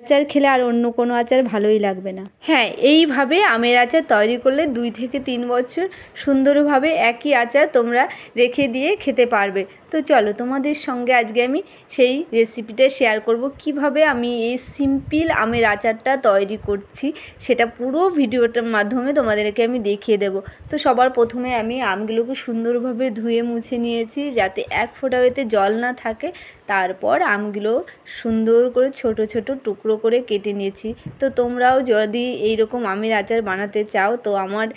আচার খেলে আর অন্য কোনো আচার ভালোই লাগবে না। হ্যাঁ, এইভাবে আমের আচার তৈরি করলে 2 থেকে 3 বছর সুন্দরভাবে একই আচার তোমরা রেখে দিয়ে খেতে পারবে। তো চলো, তোমাদের সঙ্গে আজকে আমি সেই রেসিপিটা শেয়ার করব, কিভাবে আমি এই সিম্পল আমের আচারটা তৈরি করছি সেটা পুরো ভিডিওটার মাধ্যমে তোমাদেরকে আমি দেখিয়ে দেব। তো সবার প্রথমে আমি আমগুলোকে সুন্দরভাবে ধুয়ে মুছে নিয়েছি যাতে এক ফোঁটাও এতে জল না থাকে। তারপর আমগুলো সুন্দর করে ছোট ছোট টুকরো করে কেটে নিয়েছি। তো তোমরাও যদি এইরকম আমের আচার বানাতে চাও তো আমার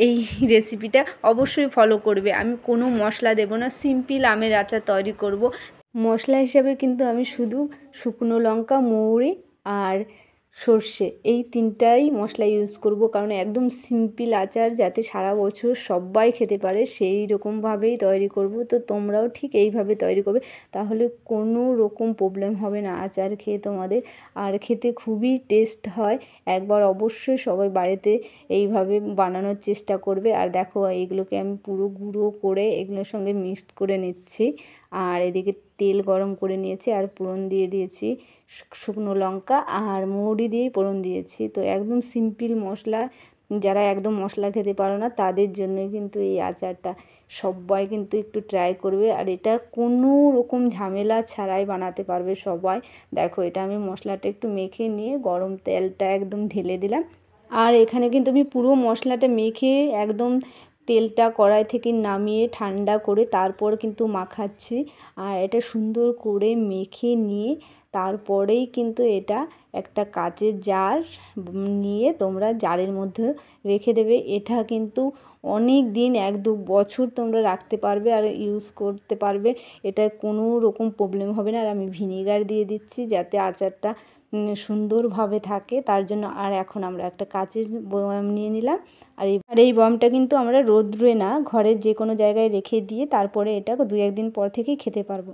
এই রেসিপিটা অবশ্যই ফলো করবে। আমি কোনো মশলা দেব না, সিম্পল আমের আচার তৈরি করব। মশলা হিসাবে কিন্তু আমি শুধু শুকনো লঙ্কা, মৌরি আর সর্ষে এই 3টাই মশলা ইউজ করব, কারণ একদম সিম্পল আচার যাতে সারা বছর সবাই খেতে পারে সেই রকমভাবেই তৈরি করব। তো তোমরাও ঠিক এইভাবে তৈরি করবে, তাহলে কোনো রকম প্রবলেম হবে না আচার খেয়ে তোমাদের, আর খেতে খুবই টেস্ট হয়। একবার অবশ্যই সবাই বাড়িতে এইভাবে বানানোর চেষ্টা করবে। আর দেখো, এইগুলোকে আমি পুরো গুঁড়ো করে এগুলোর সঙ্গে মিক্সড করে নিচ্ছি। আর এদিকে তেল গরম করে নিয়েছি আর ফোড়ন দিয়ে দিয়েছি শুকনো লঙ্কা আর মৌরি দিয়েই ফোড়ন দিয়েছি। তো একদম সিম্পল মশলা, যারা একদম মশলা খেতে পারো না তাদের জন্যই কিন্তু এই আচারটা। সবাই কিন্তু একটু ট্রাই করবে, আর এটা কোনো রকম ঝামেলা ছাড়াই বানাতে পারবে সবাই। দেখো, এটা আমি মশলাটা একটু মেখে নিয়ে গরম তেলটা একদম ঢেলে দিলাম। আর এখানে কিন্তু আমি পুরো মশলাটা মেখে একদম তেলটা কড়াই থেকে নামিয়ে ঠান্ডা করে তারপর কিন্তু মাখাচ্ছি। আর এটা সুন্দর করে মেখে নিয়ে তারপরেই কিন্তু এটা একটা কাচের জার নিয়ে তোমরা জারের মধ্যে রেখে দেবে। এটা কিন্তু অনেক দিন, 1-2 বছর তোমরা রাখতে পারবে আর ইউজ করতে পারবে। এটা কোনো রকম প্রবলেম হবে না। আর আমি ভিনিগার দিয়ে দিচ্ছি যাতে আচারটা সুন্দরভাবে থাকে তার জন্য। আর এখন আমরা একটা কাচের বয়াম নিয়ে নিলাম। আর এই বয়ামটা কিন্তু আমরা রোদ্রে না, ঘরের যে কোনো জায়গায় রেখে দিয়ে তারপরে এটা 2-1 দিন পর থেকেই খেতে পারবো।